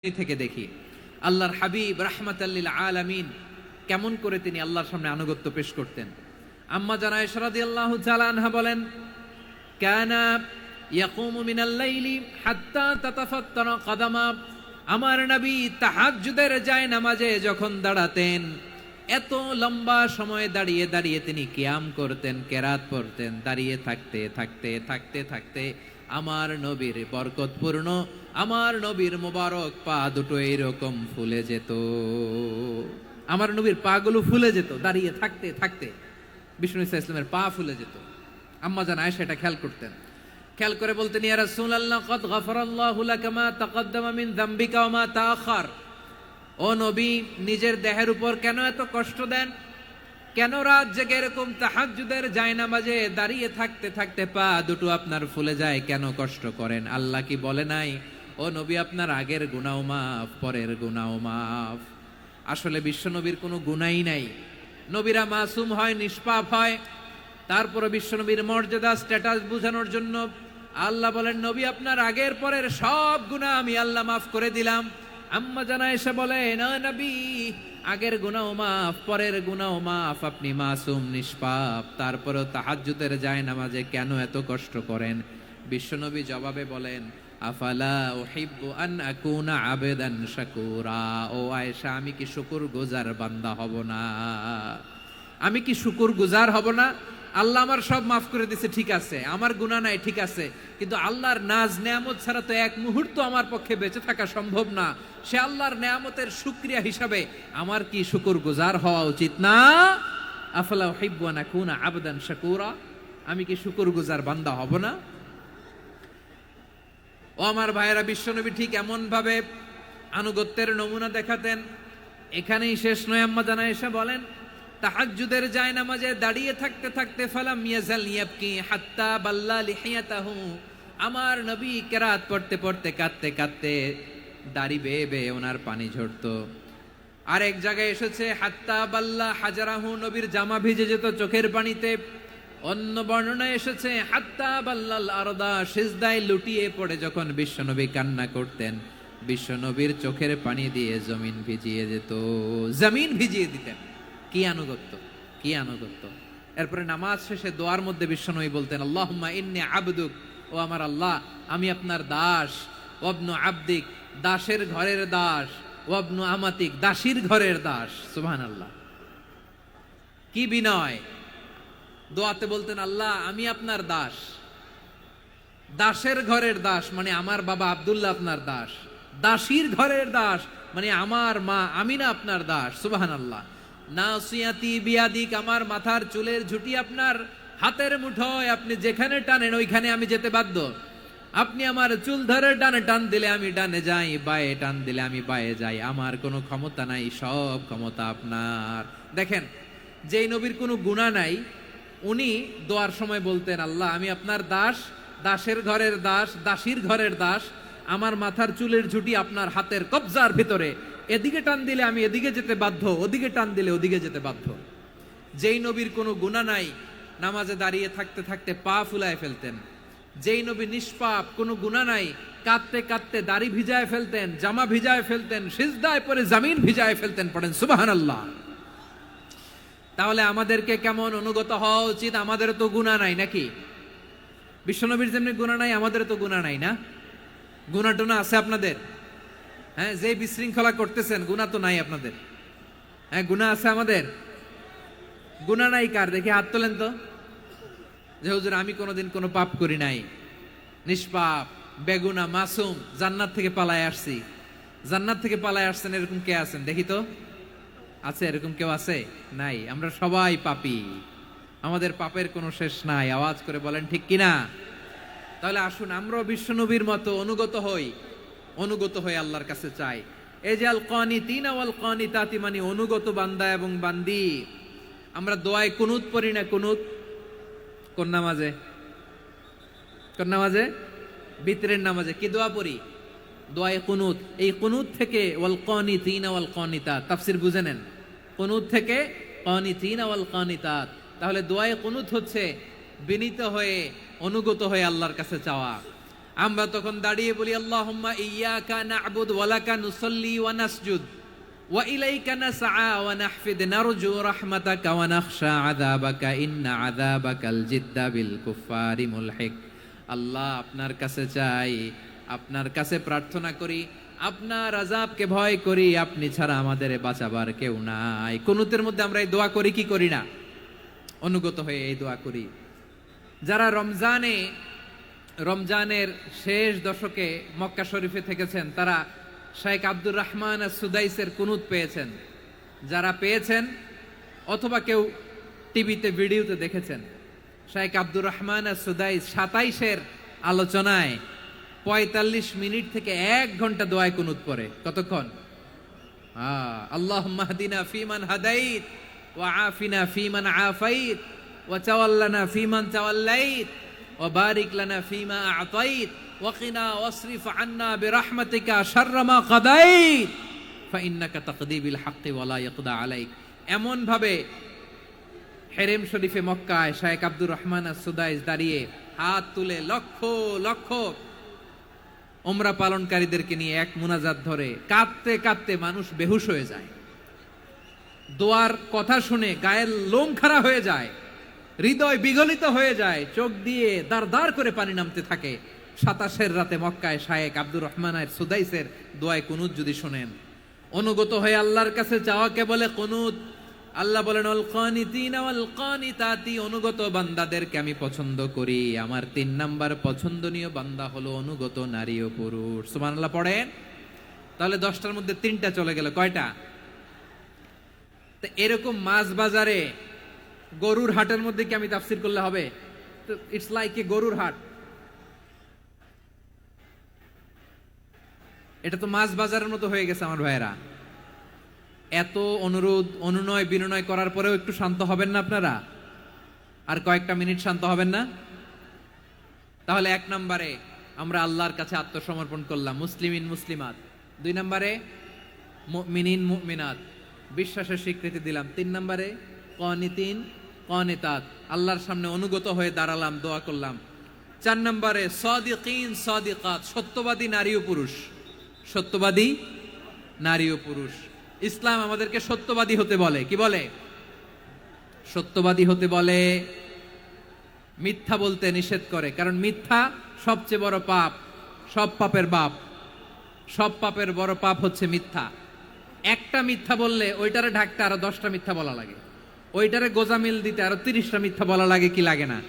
থেকে দেখি আল্লাহর হাবিব রাহমাতাল লিল আলামিন কেমন করে তিনি আল্লাহর সামনে আনুগত্য পেশ করতেন। আম্মা জানা আয়েশা রাদিয়াল্লাহু তাআলা আনহা বলেন, কানা ইয়াকুমু মিনাল লাইলি হাত্তা তাতাফাত্তারা কদামা। আমার নবী তাহাজ্জুদের নামাজে যখন দাঁড়াতেন, এত লম্বা সময় দাঁড়িয়ে দাঁড়িয়ে তিনি কিয়াম করতেন, কেরাত পড়তেন। দাঁড়িয়ে থাকতে থাকতে থাকতে থাকতে আমার নবীর বরকতপূর্ণ, আমার নবীর মোবারক পা দুটো এইরকম ফুলে যেত। আমার নবীর পা গুলো ফুলে যেত দাঁড়িয়ে থাকতে থাকতে। বিষ্ণু ইসা ইসলামের পা ফুলে যেত। আম্মা জান আয়েশা এটা খেয়াল করতেন। খেয়াল করে বলতেন, ইয়া রাসূলুল্লাহ কদ গফারাল্লাহু লাকা মা তাকদ্দামা মিন যামবিকা ওয়া মা তাআখার। ও নবী, নিজের দেহের উপর কেন এত কষ্ট দেন? কেন রাত জেগে এরকম তাহাজ্জুদের জায়নামাজে দাঁড়িয়ে থাকতে থাকতে পা দুটো আপনার ফুলে যায়? কেন কষ্ট করেন? আল্লাহ কি বলে নাই, ও নবী আপনার আগের গুনাহ মাফ, পরের গুনাহ মাফ? আসলে বিশ্ব নবীর কোনো গুনাহই নাই। নবীরা মাসুম হয়, নিষ্পাপ হয়। তারপরে বিশ্ব নবীর মর্যাদা, স্ট্যাটাস বোঝানোর জন্য আল্লাহ বলেন, নবী আপনার আগের পরের সব গুনাহ আমি আল্লাহ মাফ করে দিলাম। আম্মা জানা এসে বলে, না নবী, আগের গুনাহ মাফ, পরের গুনাহ মাফ, আপনি মাসুম, নিষ্পাপ, তারপরেও তাহাজ্জুদের জায়নামাজে কেন এত কষ্ট করেন? বিশ্বনবী জবাবে বলেন, আফালা উহিব্বু আন আকুনা আবেদান শাকুরা। ও আয়েশা, আমি কি শুকরগুজার বান্দা হব না? আমি কি শুকরগুজার হব না? আল্লাহ আমার সব মাফ করে দিয়েছে, ঠিক আছে, আমার গুনাহ নাই, ঠিক আছে, কিন্তু আল্লাহর নাজ নেয়ামত ছাড়া তো এক মুহূর্ত আমার পক্ষে বেঁচে থাকা সম্ভব না। সে আল্লাহর নেয়ামতের শুকরিয়া হিসাবে আমার কি শুকরগুজার হওয়া উচিত না? আফালা উহিব্বু আন আকুনা আবদান শাকুরা। আমি কি শুকরগুজার বান্দা হব না? ও আমার ভাইয়েরা, বিশ্বনবী ঠিক এমন ভাবে আনুগত্যের নমুনা দেখাতেন। এখানেই শেষ নয়। আম্মা জানা এসে বলেন, তাহাজ্জুদের জায়নামাজে দাঁড়িয়ে থাকতে থাকতে ফালাম ইয়াজাল ইয়াবকি হাত্তা বাল্লা লিহিয়াতাহু। আমার নবী কেরাত পড়তে পড়তে কাঁদতে কাঁদতে দাড়ি বেয়ে বেয়ে ওনার পানি ঝরতো। আর এক জায়গায় এসেছে হাত্তা বাল্লা হাজারাহু, নবীর জামা ভিজে যেত চোখের পানিতে। অন্য বর্ণনায় এসেছে হাত্তা বাল্লাল আরদা, সিজদায় লুটিয়ে পড়ে যখন বিশ্বনবী কান্না করতেন, বিশ্বনবীর চোখের পানি দিয়ে জমিন ভিজিয়ে যেত, জমিন ভিজিয়ে দিতেন। কি আনুগত্য, কি আনুগত্য! এরপরে নামাজ শেষে দোয়ার মধ্যে বিশ্বনবী বলতেন, আল্লাহুম্মা ইন্নী আবদুক, ও আমার আল্লাহ, আমি আপনার দাস। ওয়াবনু আবদিক, দাসের ঘরের দাস। ওয়াবনু আমাতিক, দাসীর ঘরের দাস। সুবহানাল্লাহ, কি বিনয়! দোয়াতে বলতেন, আল্লাহ আমি আপনার দাস। দাসের ঘরের দাস মানে আমার বাবা আব্দুল্লাহ আপনার দাস। দাসীর ঘরের দাস মানে আমার মা আমিনা আপনার দাস। সুবহানাল্লাহ। নাসিয়াতি বিয়াদিক, আমার মাথার চুলের ঝুঁটি আপনার হাতের মুঠোয়, আপনি যেখানে টানেন ওইখানে আমি যেতে বাধ্য। আপনি আমার চুল ধরে ডানে টান দিলে আমি ডানে যাই, বায়ে টান দিলে আমি বায়ে যাই। আমার কোনো ক্ষমতা নাই, সব ক্ষমতা আপনার। দেখেন, যেই নবীর কোনো গুনাহ নাই, উনি দোয়ার সময় বলতেন, আল্লাহ আমি আপনার দাস, দাসের ঘরের দাস, দাসীর ঘরের দাস। আমার মাথার চুলের ঝুঁটি আপনার হাতের কবজার ভিতরে, এদিকে টান দিলে আমি এদিকে যেতে বাধ্য, ওদিকে টান দিলে ওদিকে যেতে বাধ্য। যেই নবীর কোনো গুনাহ নাই, নামাজে দাঁড়িয়ে থাকতে থাকতে পা ফুলায় ফেলতেন। যেই নবী নিষ্পাপ, কোনো গুনাহ নাই, কাঁদতে কাঁদতে দাড়ি ভিজায় ফেলতেন, জামা ভিজায় ফেলতেন, সিজদায় পরে জমিন ভিজায় ফেলতেন। পড়েন সুবহানাল্লাহ। তাহলে আমাদেরকে কেমন অনুগত হওয়া উচিত? আমাদের তো গুনাহ নাই নাকি? বিশ্বনবীর যেমনি গুনাহ নাই, আমাদের তো গুনাহ নাই না? গুনাহ টুনা আছে আপনাদের? হ্যাঁ, যে বিশৃঙ্খলা করতেছেন, গুনাহ তো নাই আপনাদের? হ্যাঁ, গুনাহ আছে আমাদের? গুনাহ নাই কার? দেখি হাত তোলেন তো, যে হুজুর আমি কোনোদিন কোনো পাপ করি নাই, নিষ্পাপ, বেগুনা, মাসুম, জান্নাত থেকে পালায় আসছি। জান্নাত থেকে পালায় আসছেন এরকম কে আছেন? দেখি তো, আছে এরকম কেউ? আছে? নাই। আমরা সবাই পাপী, আমাদের পাপের কোনো শেষ নাই। আওয়াজ করে বলেন ঠিক কিনা? তাহলে আসুন আমরাও বিশ্বনবীর মতো অনুগত হই, অনুগত হয়ে আল্লাহর কাছে চাই। এই যে আল কানিতিনা ওয়াল কানিতাতি, মানে অনুগত বান্দা এবং বান্দি। আমরা দোয়ায় কুনুত পড়ি না? কুনুত কোন নামাজে? কোন নামাজে? বিতরের নামাজে কি দোয়া পড়ি? দোয়ায়ে কুনুত। এই কুনুত থেকে ওয়াল কানিতিনা ওয়াল কানিতাত, তাফসীর বুঝে নেন। কুনুত থেকে কানিতিনা ওয়াল কানিতাত। তাহলে দোয়ায়ে কুনুত হচ্ছে বিনীত হয়ে, অনুগত হয়ে আল্লাহর কাছে চাওয়া। আমরা তখন দাঁড়িয়ে বলি আল্লাহুম্মা ইয়্যাকা না'বুদু ওয়া লাকা নুসাল্লি ওয়া নাসজুদ ওয়া ইলাইকা নাসআ ওয়া নাহফিদ নারজু রাহমাতাকা ওয়া নাখশা আযাবাকা ইন্না আযাবাকাল জিদ্দা বিল কুফফারি মুলহিক। আল্লাহ, আপনার কাছে চাই, আপনার কাছে প্রার্থনা করি, আপনার আযাবকে ভয় করি, আপনি ছাড়া আমাদের বাঁচাবার কেউ নাই। কুনুতের মধ্যে আমরা এই দোয়া করি কি করি না? অনুগত হয়ে এই দোয়া করি। যারা রমজানের শেষ দশকে মক্কা শরীফে থেকেছেন তারা শেখ আব্দুর রহমান সুদাইসের কুনুত পেয়েছেন। যারা পেয়েছেন অথবা কেউ টিভিতে ভিডিওতে দেখেছেন, শেখ আব্দুর রহমান সুদাইস 27-এর আলোচনায় 45 মিনিট থেকে 1 ঘন্টা দোয়ায় কুনুত পড়ে। কতক্ষণ? আল্লাহুম্মা হদিনা ফিমান হাদাইত ওয়া আফিনা ফিমান আফাইত ওয়া তাওয়াল্লানা ফিমান তাওয়াল্লাইত ওয়া বারিক লানা ফিমা আ'তাইত ওয়া কিনা ওয়াসরিফ আন্না বিরহমাতিকা শাররা মা কাদাইত ফা ইন্নাকা তাকদি বিল হাক্কি ওয়া লা ইয়াকদা আলাইক। এমন ভাবে হেরেম শরীফে মক্কায় শেখ আব্দুর রহমান সুদাইস দাঁড়িয়ে হাত তুলে লক্ষ লক্ষ উমরা পালনকারীদেরকে নিয়ে এক মুনাজাত ধরে কাঁদতে কাঁদতে মানুষ বেহুশ হয়ে যায়। দোয়ার কথা শুনে গায়ের লোম খাড়া হয়ে যায়, হৃদয় বিগলিত হয়ে যায়, চোখ দিয়ে দার দার করে পানি নামতে থাকে। 27-এর রাতে মক্কায় শেখ আব্দুর রহমান সুদাইসের দোয়ায় কুনুত যদি শোনেন, অনুগত হয়ে আল্লাহর কাছে চাওয়াকে বলে কুনুত। আল্লাহ বলেন আল কানিতিনা ওয়াল কানিতাতি, অনুগত বান্দাদেরকে আমি পছন্দ করি। আমার 3 নাম্বার পছন্দনীয় বান্দা হলো অনুগত নারী ও পুরুষ। সুবহানাল্লাহ পড়েন। তাহলে 10টার মধ্যে 3টা চলে গেল। কয়টা? তো এরকম মাছ বাজারে গরুর হাটের মধ্যে কি আমি তাফসীর করলে হবে? তো ইটস লাইক এ গরুর হাট। এটা তো মাছ বাজারের মতো হয়ে গেছে আমার ভাইয়েরা। এত অনুরোধ অনুনয় বিনয় করার পরেও একটু শান্ত হবেন না আপনারা? আর কয়েকটা মিনিট শান্ত হবেন না? তাহলে 1 নম্বরে আমরা আল্লাহর কাছে আত্মসমর্পণ করলাম, মুসলিমিন মুসলিমাত। 2 নম্বরে মুমিনিন মুমিনাত, বিশ্বাসের স্বীকৃতি দিলাম। 3 নম্বরে কানিতিন কানিতাত, আল্লাহর সামনে অনুগত হয়ে দাঁড়ালাম, দোয়া করলাম। 4 নম্বরে সাদিকিন সাদিকাত, সত্যবাদী নারী ও পুরুষ। সত্যবাদী নারী ও পুরুষ। ইসলাম আমাদেরকে সত্যবাদী হতে বলে। কি বলে? সত্যবাদী হতে বলে, মিথ্যা বলতে নিষেধ করে। কারণ মিথ্যা সবচেয়ে বড় পাপ, সব পাপের বাপ। সব পাপের বড় পাপ হচ্ছে মিথ্যা। একটা মিথ্যা বললে ওইটারে ঢাকতে আরো 10টা মিথ্যা বলা লাগে, ওইটারে গোজামিল দিতে আরো 30টা মিথ্যা বলা লাগে। কি লাগে না?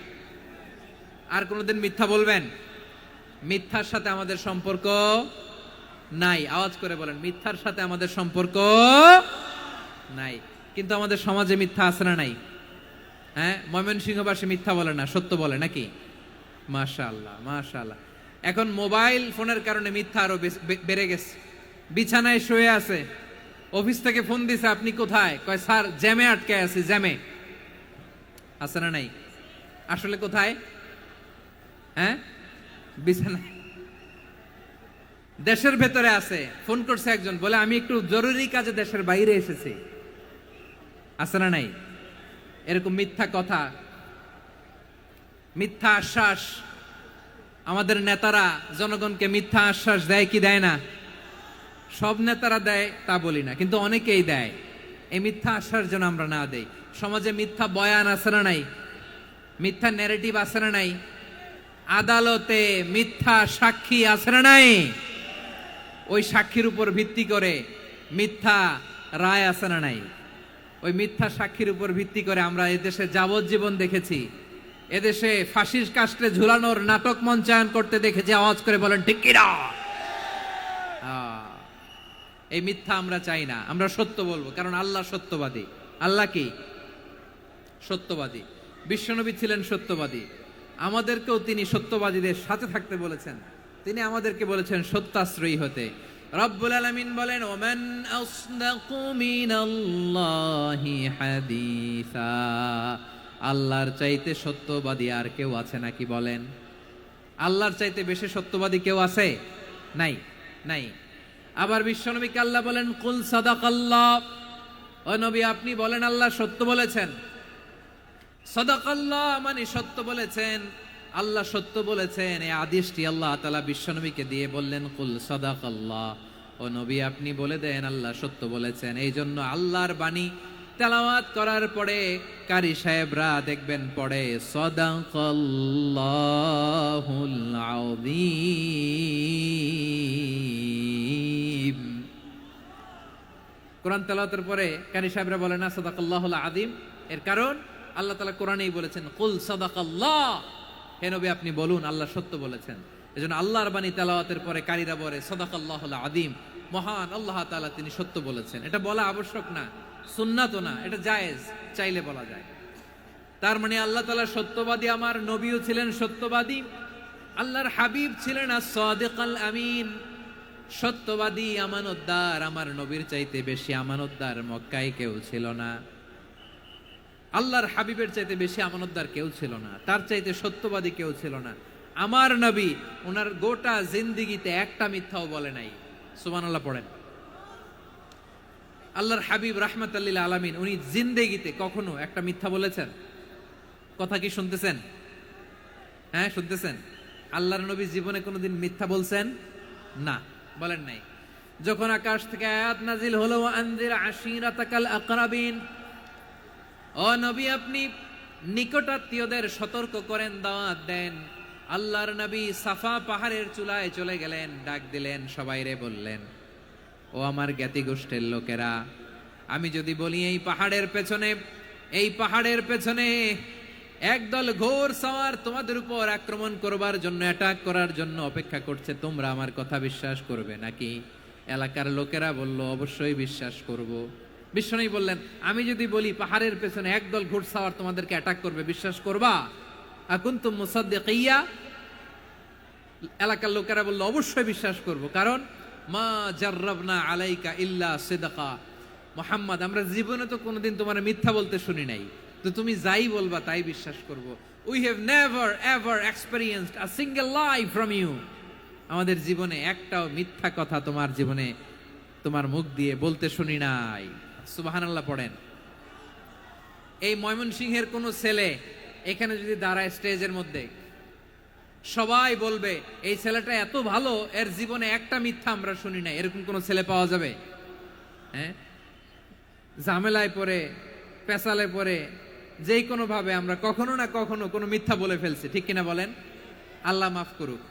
আর কোনোদিন মিথ্যা বলবেন? মিথ্যার সাথে আমাদের সম্পর্ক নাই। আওয়াজ করে বলেন, মিথ্যার সাথে আমাদের সম্পর্ক নাই। কিন্তু আমাদের সমাজে মিথ্যা আছে না নাই? হ্যাঁ, ময়মনসিংহবাসী মিথ্যা বলে না, সত্য বলে নাকি? মাশাআল্লাহ মাশাআল্লাহ। এখন মোবাইল ফোনের কারণে মিথ্যা আরো বেড়ে গেছে। বিছানায় শুয়ে আছে, অফিস থেকে ফোন দিছে, আপনি কোথায়? কয় স্যার জ্যামে আটকে আছি। জ্যামে আছে না নাই? আসলে কোথায়? হ্যাঁ, বিছানায়। দেশের ভেতরে আছে। ফোন করছে একজন, বলে আমি একটু জরুরি কাজে দেশের বাইরে এসেছি। আছে না নাই? এরকম মিথ্যা কথা, মিথ্যা আশ্বাস। আমাদের নেতারা জনগণকে মিথ্যা আশ্বাস দেয় কি দেয় না? সব নেতারা দেয় তা বলি না, কিন্তু অনেকেই দেয়। এই মিথ্যা আশ্বাস যেন আমরা না দেই। সমাজে মিথ্যা বয়ান আছে না নাই? মিথ্যা ন্যারেটিভ আছে না নাই? আদালতে মিথ্যা সাক্ষী আছে না নাই? ওই সাক্ষীর উপর ভিত্তি করে মিথ্যা রায় আছে না নাই? ওই মিথ্যা সাক্ষীর উপর ভিত্তি করে আমরা এদেশে যাবজ্জীবন দেখেছি, এদেশে ফাঁসির কাস্টে ঝুলানোর নাটক মঞ্চায়ন করতে দেখেছি। আওয়াজ করে বলেন ঠিক কিনা? এই মিথ্যা আমরা চাই না, আমরা সত্য বলবো। কারণ আল্লাহ সত্যবাদী। আল্লাহ কি? সত্যবাদী। বিশ্বনবী ছিলেন সত্যবাদী। আমাদেরকেও তিনি সত্যবাদীদের সাথে থাকতে বলেছেন। তিনি আমাদেরকে বলেছেন সত্যাশ্রয়ী হতে। রব্বুল আলামিন বলেন, ওমান আসদাকু মিনাল্লাহি হাদিসা, আল্লাহর চাইতে সত্যবাদী আর কেউ আছে নাকি বলেন? আল্লাহর চাইতে বেশি সত্যবাদী কেউ আছে? নাই, নাই। আবার বিশ্বনবীকে আল্লাহ বলেন, কুল সাদাকাল্লাহ, ও নবী আপনি বলেন আল্লাহ সত্য বলেছেন। সাদাকাল্লাহ মানে সত্য বলেছেন। আল্লাহ সত্য বলেছেন, এই আদেশটি আল্লাহ তাআলা বিশ্বনবীকে দিয়ে বললেন, কুল সাদাকাল্লাহ, ও নবী আপনি বলে দেন আল্লাহ সত্য বলেছেন। এই জন্য আল্লাহর বাণী তেলাওয়াত করার পরে কারি সাহেবরা দেখবেন পড়ে সাদাকাল্লাহুল আযীম। কোরআন তেলাওয়াতের পরে কারি সাহেবরা বলে না সাদাকাল্লাহুল আযীম, এর কারণ আল্লাহ তাআলা কোরআনেই বলেছেন কুল সাদাকাল্লাহ, হে নবী আপনি বলুন আল্লাহ সত্য বলেছেন। এজন্য আল্লাহর বাণী তেলাওয়াতের পরে কারীরা বলে সাদাকাল্লাহুল আযীম, মহান আল্লাহ তাআলা তিনি সত্য বলেছেন। এটা বলা আবশ্যক না, সুন্নাতও না, এটা জায়েজ, চাইলে বলা যায়। তার মানে আল্লাহ তাআলা সত্যবাদী, আমার নবীও ছিলেন সত্যবাদী, আল্লাহর হাবিব ছিলেন as-সাদিকাল আমিন, সত্যবাদী আমানতদার। আমার নবীর চাইতে বেশি আমানতদার মক্কায় কেউ ছিল না, আল্লাহর হাবিবের চাইতে বেশি আমানতদার কেউ ছিল না, তার চাইতে সত্যবাদী কেউ ছিল না। আমার নবী ওনার গোটা জিন্দেগিতে একটা মিথ্যাও বলে নাই। সুবহানাল্লাহ পড়েন। আল্লাহর হাবিব রাহমাতাল লিল আলামিন উনি জিন্দেগিতে কখনো একটা মিথ্যা বলেছেন? কথা কি শুনতেছেন? হ্যাঁ শুনতেছেন? আল্লাহর নবী জীবনে কোনোদিন মিথ্যা বলছেন? না, বলেন নাই। যখন আকাশ থেকে আয়াত নাজিল হলো আনজির আশিরাতাকাল আকরাবিন, ও নবী আপনি নিকটাত্মীয়দের সতর্ক করেন, দাওয়াত দেন। আল্লাহর নবী সাফা পাহাড়ের চূড়ায় চলে গেলেন, ডাক দিলেন, সবাইরে বললেন, ও আমার জ্ঞাতি গোষ্ঠীর লোকেরা, আমি যদি বলি এই পাহাড়ের পেছনে একদল ঘোর সওয়ার তোমাদের উপর আক্রমণ করবার জন্য, অ্যাটাক করার জন্য অপেক্ষা করছে, তোমরা আমার কথা বিশ্বাস করবে নাকি? এলাকার লোকেরা বলল অবশ্যই বিশ্বাস করব। বিশ্বনবী বললেন, আমি যদি বলি পাহাড়ের পেছনে একদল ঘোড়সাওয়ার তোমাদেরকে অ্যাটাক করবে, বিশ্বাস করবা? আকুনতুম মুসাদ্দিকিয়া? এলাকার লোকেরা বলল অবশ্যই বিশ্বাস করব, কারণ মা জাররাবনা আলাইকা ইল্লা সিদকা, মুহাম্মদ আমরা জীবনে তো কোনোদিন তোমার মিথ্যা বলতে শুনি নাই, তো তুমি যাই বলবা তাই বিশ্বাস করব। We have never ever experienced a single lie from you, আমাদের জীবনে একটাও মিথ্যা কথা তোমার জীবনে তোমার মুখ দিয়ে বলতে শুনি নাই। সুবহানাল্লাহ পড়েন। এই ময়মনসিংহের কোন ছেলে এখানে যদি দাঁড়ায় স্টেজের মধ্যে, সবাই বলবে এই ছেলেটা এত ভালো, এর জীবনে একটা মিথ্যা আমরা শুনি নাই, এরকম কোন ছেলে পাওয়া যাবে? হ্যাঁ, ঝামেলায় পড়ে, পেশালে পড়ে, যেই কোনো ভাবে আমরা কখনো না কখনো কোনো মিথ্যা বলে ফেলছি, ঠিক কিনা বলেন? আল্লাহ মাফ করুক।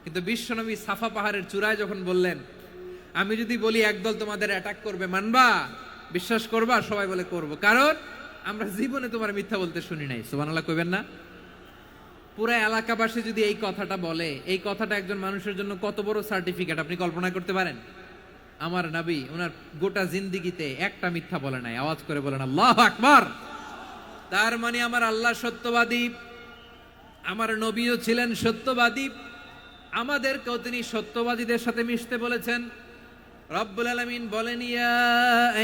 কিন্তু বিশ্বনবী সাফা পাহাড়ের চূড়ায় যখন বললেন, আমি যদি বলি একদল তোমাদের অ্যাটাক করবে, মানবা? বিশ্বাস করবা? সবাই বলে করব, কারণ আমরা জীবনে তোমার মিথ্যা বলতে শুনি নাই। সুবহানাল্লাহ কইবেন না? পুরো এলাকাবাসী যদি এই কথাটা বলে, এই কথাটা একজন মানুষের জন্য কত বড় সার্টিফিকেট আপনি কল্পনা করতে পারেন? আমার নবী ওনার গোটা জিন্দেগিতে একটা মিথ্যা বলে নাই। আওয়াজ করে বলেন আল্লাহু আকবার। তার মানে আমার আল্লাহ সত্যবাদী, আমার নবীও ছিলেন সত্যবাদী, আমাদেরকেও তিনি সত্যবাদীদের সাথে মিশতে বলেছেন। রব্বুল আলামিন বলেন, ইয়া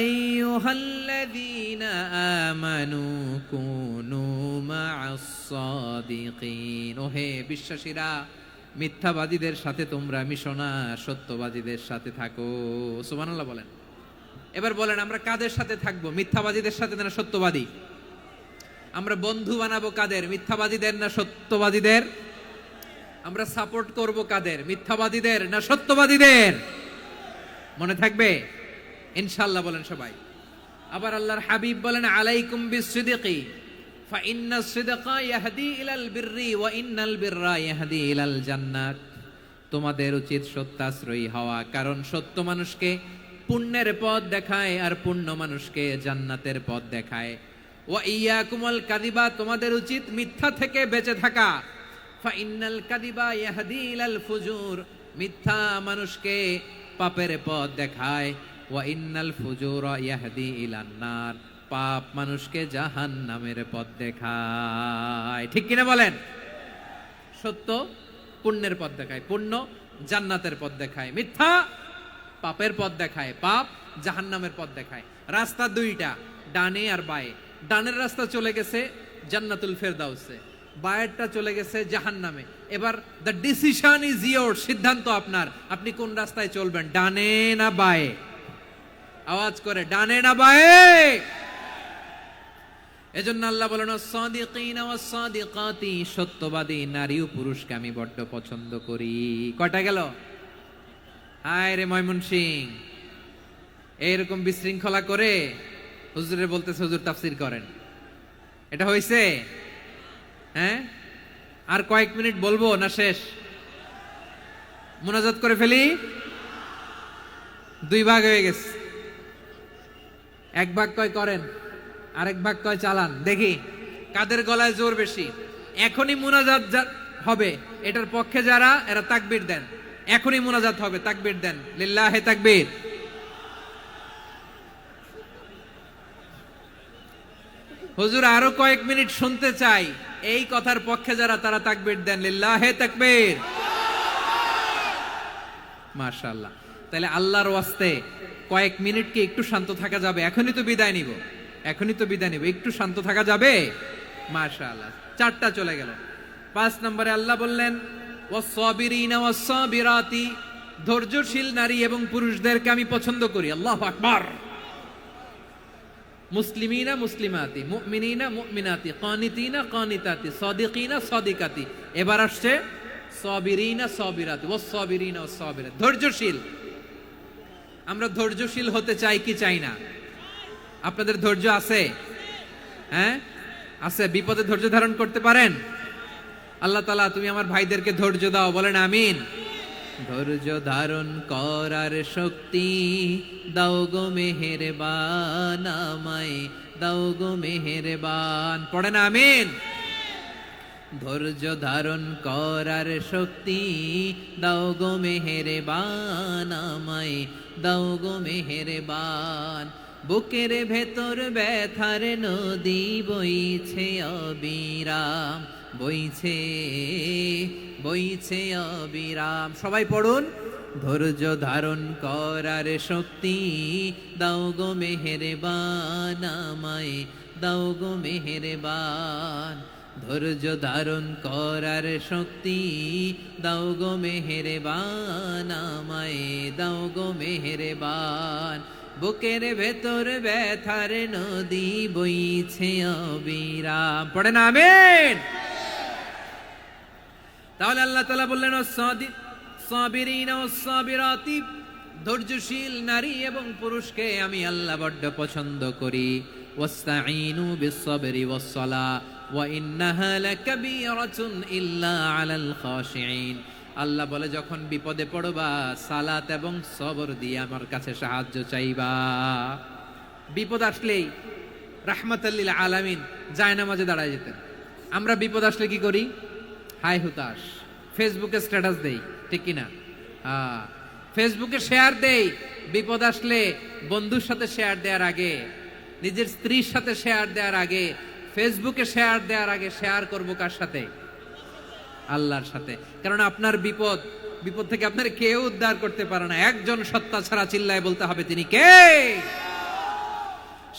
আইয়ুহাল্লাযীনা আমানু কুনু মা'আস সাদিকিন, ওহে বিশ্বাসীরা মিথ্যাবাদীদের সাথে তোমরা মিশো না, সত্যবাদীদের সাথে থাকো। সুবহানাল্লাহ বলেন। এবার বলেন আমরা কাদের সাথে থাকবো? মিথ্যাবাদীদের সাথে না সত্যবাদী? আমরা বন্ধু বানাবো কাদের? মিথ্যাবাদীদের না সত্যবাদীদের? আমরা সাপোর্ট করব কাদের? মিথ্যাবাদীদের না সত্যবাদীদের? মনে থাকবে ইনশাআল্লাহ বলেন সবাই। আবার আল্লাহর হাবিব বলেন, আলাইকুম বিসসিদকি ফা ইন্নাস সিদকা ইয়াহদি ইলাল বিররি ওয়া ইন্নাল বিররা ইয়াহদি ইলাল জান্নাত, তোমাদের উচিত সত্যাশ্রয়ী হওয়া, কারণ সত্য মানুষকে পুণ্যের পথ দেখায় আর পুণ্য মানুষকে জান্নাতের পথ দেখায়। ওয়া ইয়াকুমুল কাযিবা, তোমাদের উচিত মিথ্যা থেকে বেঁচে থাকা। ফা ইন্নাল কাযিবা ইয়াহদি ইলাল ফুজুর, মিথ্যা মানুষকে পাপের পথ দেখায়। ওয়া ইন্নাল ফুজুরা ইয়াহদি ইলান নার, পাপ মানুষকে জাহান্নামের পথ দেখায়। ঠিক কিনা বলেন? সত্য পুণ্যের পথ দেখায়, পুণ্য জান্নাতের পথ দেখায়, মিথ্যা পাপের পথ দেখায়, পাপ জাহান্নামের পথ দেখায়। রাস্তা দুইটা, ডানে আর বায়ে। ডানের রাস্তা চলে গেছে জান্নাতুল ফেরদাউসে, বায়েরটা চলে গেছে জাহান্নামে। এবার দ্য ডিসিশন ইজ ইয়োর, সিদ্ধান্ত আপনার, আপনি কোন রাস্তায় চলবেন, ডানে না বায়ে? আওয়াজ করে ডানে না বায়ে? এজন্য আল্লাহ বলেন সাদিকিনা ওয়াস সাদিকাতি, সত্যবাদী নারী ও পুরুষকে আমি বড্ড পছন্দ করি। কয়টা গেল? হায় রে ময়মনসিং, এইরকম বিশৃঙ্খলা করে হুজুরে বলতেছে হুজুর তাফসীর করেন, এটা হইছে? হ্যাঁ, আর কয়েক মিনিট বলবো না শেষ? মুনাজাত করে ফেলি। দুই ভাগ হয়ে গেছে, এক ভাগ কয় করেন, আরেক ভাগ কয় চালান। দেখি কাদের গলায় জোর বেশি। এখনই মুনাজাত হবে, এটার পক্ষে যারা এরা তাকবীর দেন। এখনই মুনাজাত হবে, তাকবীর দেন, লিল্লাহে তাকবীর। হুজুর আরো কয়েক মিনিট শুনতে চাই, এই কথার পক্ষে যারা তারা তাকবীর দেন, লিল্লাহে তাকবীর। মাশাআল্লাহ। তাহলে আল্লাহর ওয়াস্তে কয়েক মিনিট কি একটু শান্ত থাকা যাবে? এখনই তো বিদায় নিব, এখনই তো বিদায় নিব, একটু শান্ত থাকা যাবে? মাশাআল্লাহ। 4টা চলে গেল। 5 নম্বরে আল্লাহ বললেন ওয়াস-সাবিরিনা ওয়াস-সাবিরাতি, ধৈর্যশীল নারী এবং পুরুষদেরকে আমি পছন্দ করি। আল্লাহু আকবার। মুসলিমিনা মুসলিমাতি, মুমিনিনা মুমিনাতি, কানিতিনা কানিতাতি, সাদিকিনা সাদিকাতি। এবার আসছে সাবিরিনা সাবিরাতি, ওয়াস-সাবিরিনা ওয়াস-সাবিরাতি, ধৈর্যশীল। আমরা ধৈর্যশীল হতে চাই কি চাই না? আপনাদের ধৈর্য আছে? হ্যাঁ আছে? বিপদে ধৈর্য ধারণ করতে পারেন? আল্লাহ তাআলা তুমি আমার ভাইদেরকে ধৈর্য দাও, বলেন আমিন। ধৈর্য ধারণ করার শক্তি দাও গো মেহেরবান, আমায় দাও গো মেহেরবান, পড়েন আমিন। ধৈর্য ধারণ করার শক্তি দাও গো মেহেরবান, আমায় দাও গো মেহেরবান। বুকের ভেতর ব্যথার নদী বইছে অবিরাম, বইছে বইছে অবিরাম। সবাই পড়ুন, ধৈর্য ধারণ করার শক্তি দাও গো মেহেরবান, আমায় দাও গো মেহেরবান। ধৈর্য ধারণ করার শক্তি দাও গো মেহেরবান, আমায় দাও গো মেহেরবান। বুকের ভেতর ব্যথার নদী বইছে অবিরাম, পড়েন আমিন। তাহলে আল্লাহ তাআলা বললেন সাবিরিনা ওয়াস-সাবিরাতি, ধৈর্যশীল নারী এবং পুরুষকে আমি আল্লাহ বড্ড পছন্দ করি। ওয়াস্তাঈনু বিস-সাবরি ওয়াস-সালাহ ওয়া ইন্নাহা লাকাবীরাতুন ইল্লা আলাল খাশিঈন। আল্লাহ বলে যখন বিপদে পড়বা সালাত এবং সবর দিয়ে আমার কাছে সাহায্য চাইবা। বিপদ আসলেই রাহমাতাল লিল আলামিন জায়নামাজে দাঁড়ায় যেতেন। আমরা বিপদ আসলে কি করি? হাই হুতাশ, ফেসবুকে স্ট্যাটাস দেই, ঠিক কিনা? ফেসবুকে শেয়ার দেই। বিপদ আসলে বন্ধুর সাথে শেয়ার দেওয়ার আগে, নিজের স্ত্রীর সাথে শেয়ার দেওয়ার আগে, ফেসবুকে শেয়ার দেওয়ার আগে শেয়ার করব কার সাথে? আল্লাহর সাথে। কারণ আপনার বিপদ থেকে আপনার কেউ উদ্ধার করতে পারে না, একজন সত্তা ছাড়া। চিল্লায় বলতে হবে তিনি কে?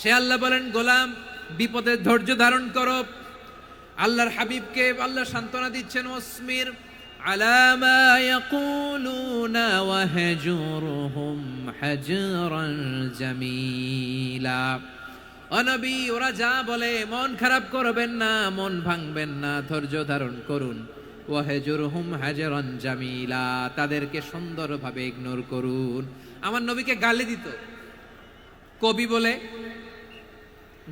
সে আল্লাহ। বলেন গোলাম বিপদে ধৈর্য ধারণ করো। আল্লাহর হাবিবকে আল্লাহ সান্ত্বনা দিচ্ছেন, ওয়াসমির আলা মা ইয়াকুলুনা ওয়াহজুরহুম হাজরান জামিলা। ও নবী, ওরা যা বলে মন খারাপ করবেন না, মন ভাঙবেন না, ধৈর্য ধারণ করুন। ওয়াহজুরহুম হাজরান জামিলা, তাদেরকে সুন্দরভাবে ইগনোর করুন। আমার নবীকে গালি দিত কবি বলে,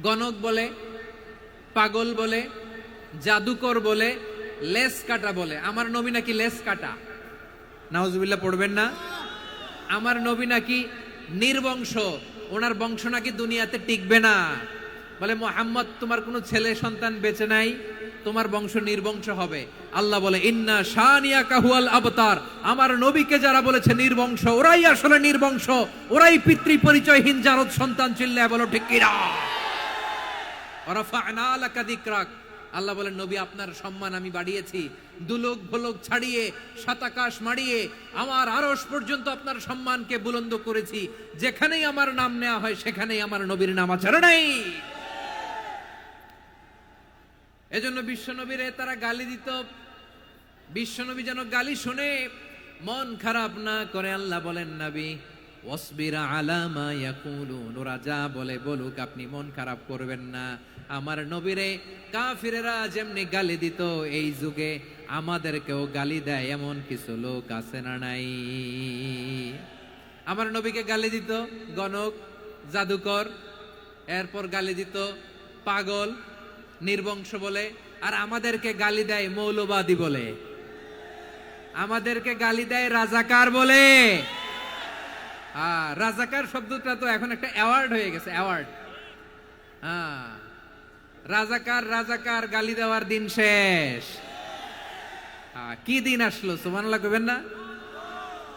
গণক বলে, পাগল বলে, জাদুকর বলে, লেস কাটা বলে। আমার নবী নাকি লেস কাটা, নাউজুবিল্লাহ পড়বেন না। আমার নবী নাকি নির্বংশ, ওনার বংশ নাকি দুনিয়াতে টিকবে না। বলে মুহাম্মদ তোমার কোনো ছেলে সন্তান বেঁচে নাই, তোমার বংশ নির্বংশ হবে। আল্লাহ বলে ইন্না শানিয়াকা হুয়াল আবতার। আমার নবীকে যারা বলেছে নির্বংশ, ওরাই আসলে নির্বংশ, ওরাই পিতৃ পরিচয়হীন জারদ সন্তান। চিল্লায় বলো ঠিক কিনা? ওয়ারাফা'না লাকা যিকরাক। আল্লাহ বলেন নবী আপনার সম্মান আমি বাড়িয়েছি, দুলোক ভোলোক ছাড়িয়ে, সাতাকাশ মাড়িয়ে আমার আরশ পর্যন্ত আপনার সম্মানকে বুলন্দ করেছি। যেখানেই আমার নাম নেওয়া হয় সেখানেই আমার নবীর নাম আছে নাই। এজন্য বিশ্বনবীরে তারা গালি দিত। বিশ্বনবী যেন গালি শুনে মন খারাপ না করে আল্লাহ বলেন নবী ওয়াসবির আলা মা ইয়াকুলুন, ওরা যা বলে বলুক, আপনি মন খারাপ করবেন না। আমার নবীরে কাফিরেরা যেমনি গালি দিত, এই যুগে আমাদেরকেও গালি দেয় এমন কিছু লোক আছে না নাই? আমার নবীকে গালি দিত গণক, জাদুকর, এরপর গালি দিত পাগল, নির্বংশ বলে, আর আমাদেরকে গালি দেয় মৌলবাদী বলে, আমাদেরকে গালি দেয় রাজাকার বলে। রাজাকার শব্দটা তো এখন একটা অ্যাওয়ার্ড হয়ে গেছে, অ্যাওয়ার্ড। রাজাকার রাজাকার গালি দেওয়ার দিন শেষ। কি দিন আসলো, সুবহানাল্লাহ কইবেন না?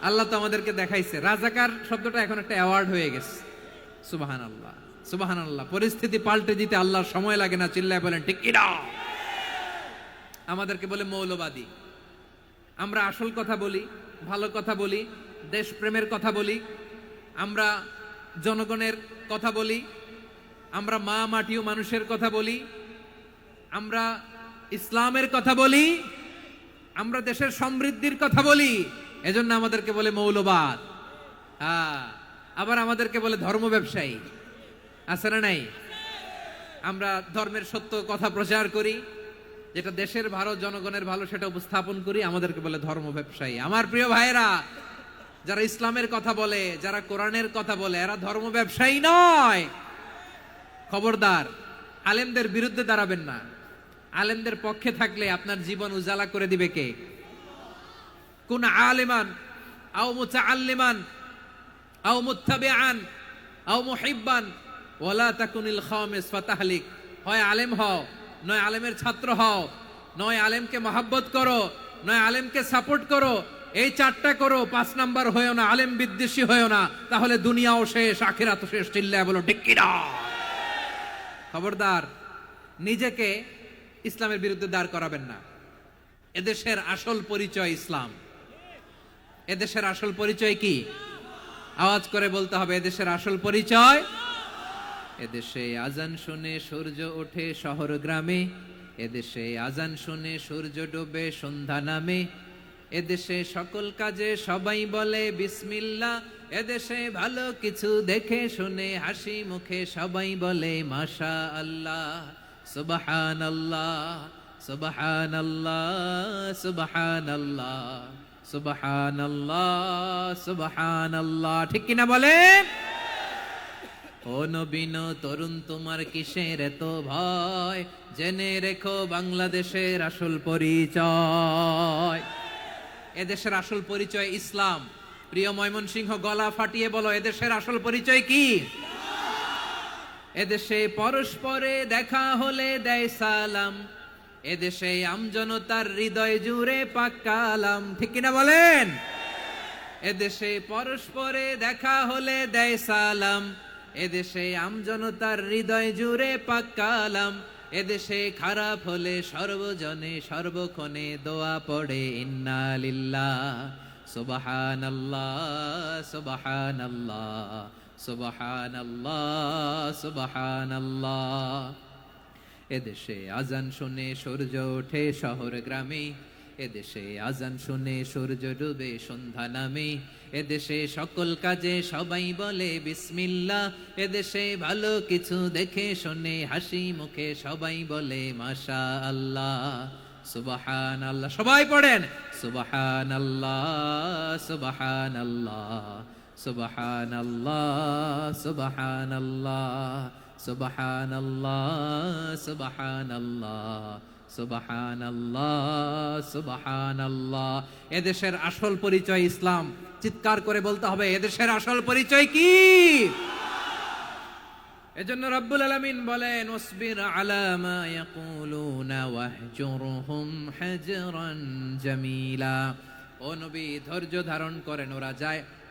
আল্লাহ তো আমাদেরকে দেখাইছে, রাজাকার শব্দটা এখন একটা অ্যাওয়ার্ড হয়ে গেছে। সুবহানাল্লাহ, সুবহানাল্লাহ। পরিস্থিতি পাল্টে দিতে আল্লাহর সময় লাগে না, চিল্লায় বলেন ঠিক কি না? আমাদেরকে বলে মৌলবাদী। আমরা আসল কথা বলি, ভালো কথা বলি, দেশপ্রেমের কথা বলি, আমরা জনগণের কথা বলি, আমরা মা মাটি ও মানুষের কথা বলি, আমরা ইসলামের কথা বলি, আমরা দেশের সমৃদ্ধির কথা বলি, এজন্য আমাদেরকে বলে মৌলবাদ। আবার আমাদেরকে বলে ধর্ম ব্যবসায়ী, আছে না নাই? আমরা ধর্মের সত্য কথা প্রচার করি, যেটা দেশের ভালো, জনগণের ভালো, সেটা উপস্থাপন করি, আমাদেরকে বলে ধর্ম ব্যবসায়ী। আমার প্রিয় ভাইরা, যারা ইসলামের কথা বলে, যারা কোরআনের কথা বলে, এরা ধর্ম ব্যবসায়ী নয়। খবরদার, আলেমদের বিরুদ্ধে দাঁড়াবেন না। আলেমদের পক্ষে থাকলে আপনার জীবন উজালা করে দিবে কে? কুন আলিমান আও মুতাআল্লিমান আও মুত্তাবিআন আও মুহিব্বান ওয়ালা তাকুনিল খামিস ফাতাহলিক। হয় আলেম হও, নয় আলেমের ছাত্র হও, নয় আলেমকে মহাব্বত করো, নয় আলেমকে সাপোর্ট করো। এই চারটা করো, 5 নাম্বার হয়েও না, আলেম বিদ্বেষী হয়েও না, তাহলে দুনিয়াও শেষ, আখিরাতও শেষ। চিল্লায় বলো ঠিক কি না? খবরদার, নিজেকে ইসলামের বিরুদ্ধে দাঁড় করাবেন না। এদেশের আসল পরিচয় ইসলাম। এদেশের আসল পরিচয় কি? আওয়াজ করে বলতে হবে, এদেশের আসল পরিচয়। এদেশে আজান শুনে সূর্য ওঠে শহর গ্রামে, এদেশে আজান শুনে সূর্য ডোবে সন্ধ্যা নামে, এদেশে সকল কাজে সবাই বলে বিসমিল্লাহ, এদেশে ভালো কিছু দেখে শুনে হাসি মুখে সবাই বলে মাশা আল্লাহ। সুবহানাল্লাহ, সুবহানাল্লাহ, সুবহানাল্লাহ, সুবহানাল্লাহ, সুবহানাল্লাহ। ঠিক কিনা বলেন? ও নবীন তরুণ, তোমার কিসের এত ভয়? জেনে রেখো বাংলাদেশের আসল পরিচয়। এদেশের আসল পরিচয় ইসলাম। প্রিয় ময়মনসিংহ, গলা ফাটিয়ে বলো, এদেশের আসল পরিচয় কি? এদেশে পরস্পরে দেখা হলে দেয় সালাম, এদেশে আমজনতার হৃদয় জুড়ে পাক কালাম। ঠিক কিনা বলেন? এদেশে পরস্পরে দেখা হলে দেয় সালাম, এদেশে আমজনতার হৃদয় জুড়ে পাক কালাম, এদেশে খারাপ হলে সর্বজনে সর্বক্ষণে দোয়া পড়ে ইন্না লিল্লাহ। সুবহানাল্লাহ, সুবহানাল্লাহ, সুবহানাল্লাহ, সুবহানাল্লাহ। এদেশে আজান শুনে সূর্য ওঠে শহর গ্রামে, এদেশে আজান শুনে সূর্য ডুবে সন্ধ্যা নামে, এদেশে সকল কাজে সবাই বলে বিসমিল্লাহ, এদেশে ভালো কিছু দেখে শুনে হাসি মুখে সবাই বলে মাশা আল্লাহ। সুবহানাল্লাহ, সবাই পড়েন সুবহানাল্লাহ, সুবহানাল্লাহ, সুবহানাল্লাহ, সুবহানাল্লাহ, সুবহানাল্লাহ, সুবহানাল্লাহ, সুবহানাল্লাহ, সুবহানাল্লাহ। এদেশের আসল পরিচয় ইসলাম। চিৎকার করে বলতে হবে, এদেশের আসল পরিচয় কি? এজন্য রব্বুল আলামিন বলেন, ওয়াসবির আলা মা ইয়াকুলুনা ওয়াহজুরহুম হাজরান জামিলা। ও নবী, ধৈর্য ধারণ করেন, ওরা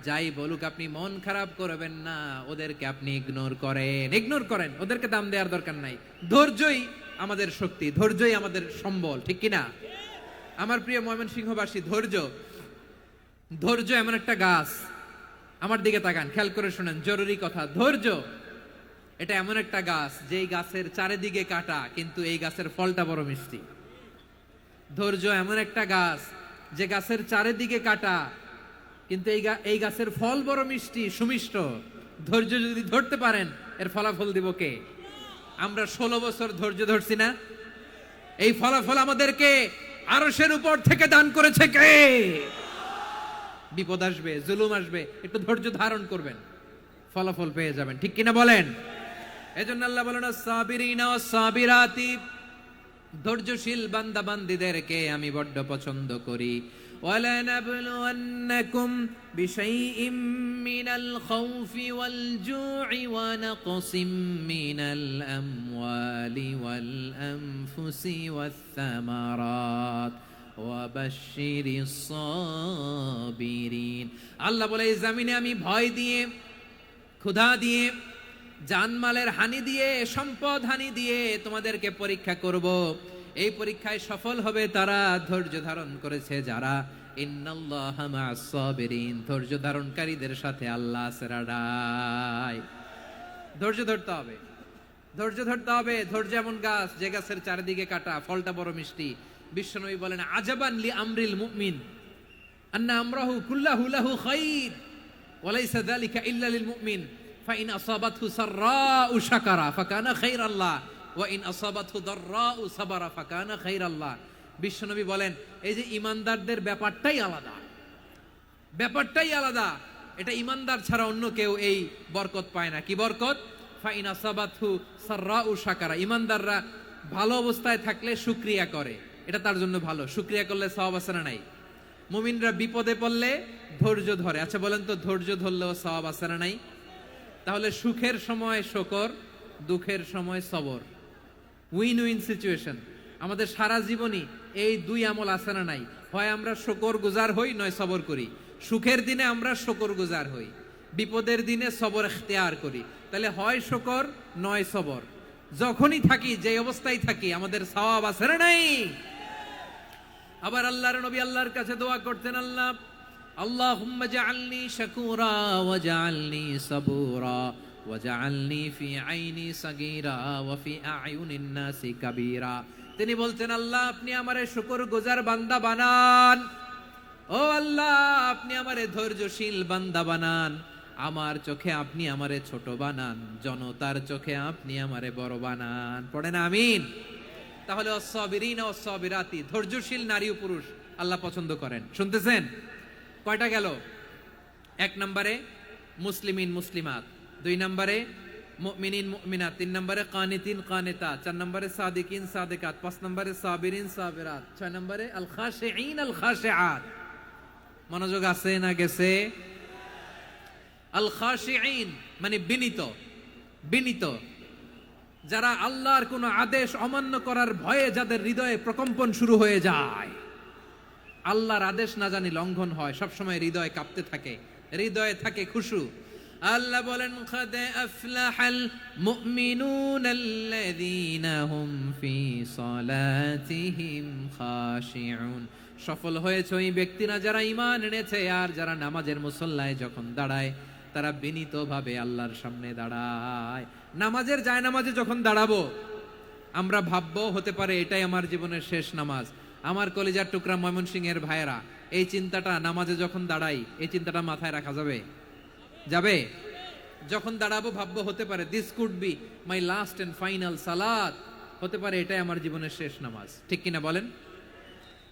যাই বলুক আপনি মন খারাপ করবেন না, ওদেরকে আপনি ইগনোর করেন, ওদেরকে দাম দেওয়ার দরকার নাই। ধৈর্যই আমাদের শক্তি, ধৈর্যই আমাদের সম্বল। ঠিক কিনা? আমার প্রিয় ময়মনসিংহবাসী, ধৈর্য এমন একটা গাছ। আমার দিকে তাকান, খেয়াল করে শুনেন, জরুরি কথা। ধৈর্য এটা এমন একটা গাছ, যেই গাছের চারিদিকে কাটা, কিন্তু এই গাছের ফলটা বড় মিষ্টি। ধৈর্য এমন একটা গাছ, যে গাছের চারিদিকে কাটা, কিন্তু এই গাছের ফল বড় মিষ্টি, সুমিষ্ট। ধৈর্য যদি ধরতে পারেন, এর ফলাফল দিব কে? আমরা 16 বছর ধৈর্য ধরছি না? এই ফলাফল আমাদেরকে আরশের উপর থেকে দান করেছে কে? বিপদ আসবে, জুলুম আসবে, একটু ধৈর্য ধারণ করবেন, ফলাফল পেয়ে যাবেন। ঠিক কিনা বলেন? এজন্য আল্লাহ বলেন আস-সাবিরিনা ওয়াস-সাবিরাতি, ধৈর্যশীল বান্দা বান্দীদেরকে আমি বড্ড পছন্দ করি। وَلَنَبْلُوَنَّكُمْ بِشَيْءٍ مِّنَ الْخَوْفِ وَالْجُوعِ وَنَقْصٍ مِّنَ الْأَمْوَالِ وَالْأَنفُسِ وَالثَّمَرَاتِ وَبَشِّرِ الصَّابِرِينَ। আল্লাহ বলে এই জমিনে আমি ভয় দিয়ে, ক্ষুধা দিয়ে, জানমালের হানি দিয়ে, সম্পদ হানি দিয়ে তোমাদেরকে পরীক্ষা করব। এই পরীক্ষায় সফল হবে তারা ধৈর্য ধারণ করেছে যারা। ইন্নাল্লাহা মা'আস সাবিরিন, ধৈর্য ধারণকারীদের সাথে আল্লাহ আছে রাডায়। ধৈর্য ধরতে হবে, ধৈর্য ধরতে হবে। ধৈর্য এমন গাছ যে গাছের চারিদিকে কাটা, ফলটা বড় মিষ্টি। বিশ্বনবী বলেন আজাবান লি আমরিল মুমিন আন্না আমরাহু কুল্লাহু লাহু খাইর ওয়া লাইসা যালিকা ইল্লা লিল মুমিন ফাইন আসাবাতহু সাররাউ শাকারা ফাকানা খাইরাল্লাহ ওয়া ইন আসাবাতহু দাররাউ সাবারা ফাকানা খাইরাল্লাহ। বিশ্বনবী বলেন এই যে ইমানদারদের ব্যাপারটাই আলাদা, ব্যাপারটাই আলাদা। এটা ইমানদার ছাড়া অন্য কেউ এই বরকত পায় না। কি বরকত? ফাইন আসাবাতহু সাররাউ শাকারা, ইমানদাররা ভালো অবস্থায় থাকলে শুকরিয়া করে, এটা তার জন্য ভালো। শুকরিয়া করলে সওয়াব আছে না নাই? মুমিনরা বিপদে পড়লে ধৈর্য ধরে। আচ্ছা বলেন তো, ধৈর্য ধরলেও সওয়াব আছে না নাই? তাহলে সুখের সময় শুকর, দুঃখের সময় সবর, উইন উইন সিচুয়েশন। আমাদের সারা জীবনই এই দুই আমল আছে না নাই? হয় আমরা শুকর গুজার হই, নয় সবর করি। সুখের দিনে আমরা শুকর গুজার হই, বিপদের দিনে সবর ইখতিয়ার করি। তাহলে হয় শুকর নয় সবর। যখনই থাকি, যে অবস্থায় থাকি, আমাদের সওয়াব আছে না নাই? আবার আল্লাহর নবী আল্লাহর কাছে দোয়া করতেন, আল্লাহ আল্লাহুম্মা জাআলনি শাকুরা ওয়া জাআলনি সাবুরা ওয়া জাআলনি ফি আইনি সাগীরা ওয়া ফি আয়ুনিন নাসি কাবীরা। তিনি বলতেন আল্লাহ আপনি আমারে শুকরগুজার বান্দা বানান, ও আল্লাহ আপনি আমারে ধৈর্যশীল বান্দা বানান, আমার চোখে আপনি আমারে ছোট বানান, জনতার চোখে আপনি আমারে বড় বানান। পড়েন আমিন। তাহলে আস-সাবিরিনা ওয়াস-সাবিরাতি, ধৈর্যশীল নারী ও পুরুষ আল্লাহ পছন্দ করেন। শুনতেছেন? কয়টা গেল? 1 নম্বরে মুসলিমিন মুসলিমাত, 2 নম্বরে মুমিনিন মুমিনাত, 3 নম্বরে কানিতিন কানিতাত, 4 নম্বরে সাদিকিন সাদিকাত, 5 নম্বরে সাবিরিন সাবিরাত, 6 নম্বরে আল খাশিঈন আল খাশিআত। মনোযোগ আছে না গেছে? আল খাশিঈন মানে বিনীত, বিনীত, যারা আল্লাহর কোন আদেশ অমান্য করার ভয়ে যাদের হৃদয়ে প্রকম্পন শুরু হয়ে যায়, আল্লাহর আদেশ না জানি লঙ্ঘন হয়, সবসময় হৃদয় কাঁপতে থাকে, হৃদয়ে থাকে খুশু। আল্লাহ বলেন কাদ আফলাহাল মুমিনুনাল্লাযীনা হুম ফি সালাতিহিম খাশিউন, সফল হয়েছে ওই ব্যক্তিরা যারা ঈমান এনেছে আর যারা নামাজের মুসল্লায় যখন দাঁড়ায় তারা বিনীতভাবে আল্লাহর সামনে দাঁড়ায়। নামাজের জায়নামাজে যখন দাঁড়াবো আমরা ভাববো হতে পারে এটাই আমার জীবনের শেষ নামাজ। আমার কলিজার টুকরা ময়মনসিংহের ভাইয়েরা, এই চিন্তাটা নামাজে যখন দাঁড়াই, এই চিন্তাটা মাথায় রাখা যাবে? যাবে? যখন দাঁড়াবো ভাববো হতে পারে this could be my last and final সালাত, হতে পারে এটাই আমার জীবনের শেষ নামাজ। ঠিক কিনা বলেন?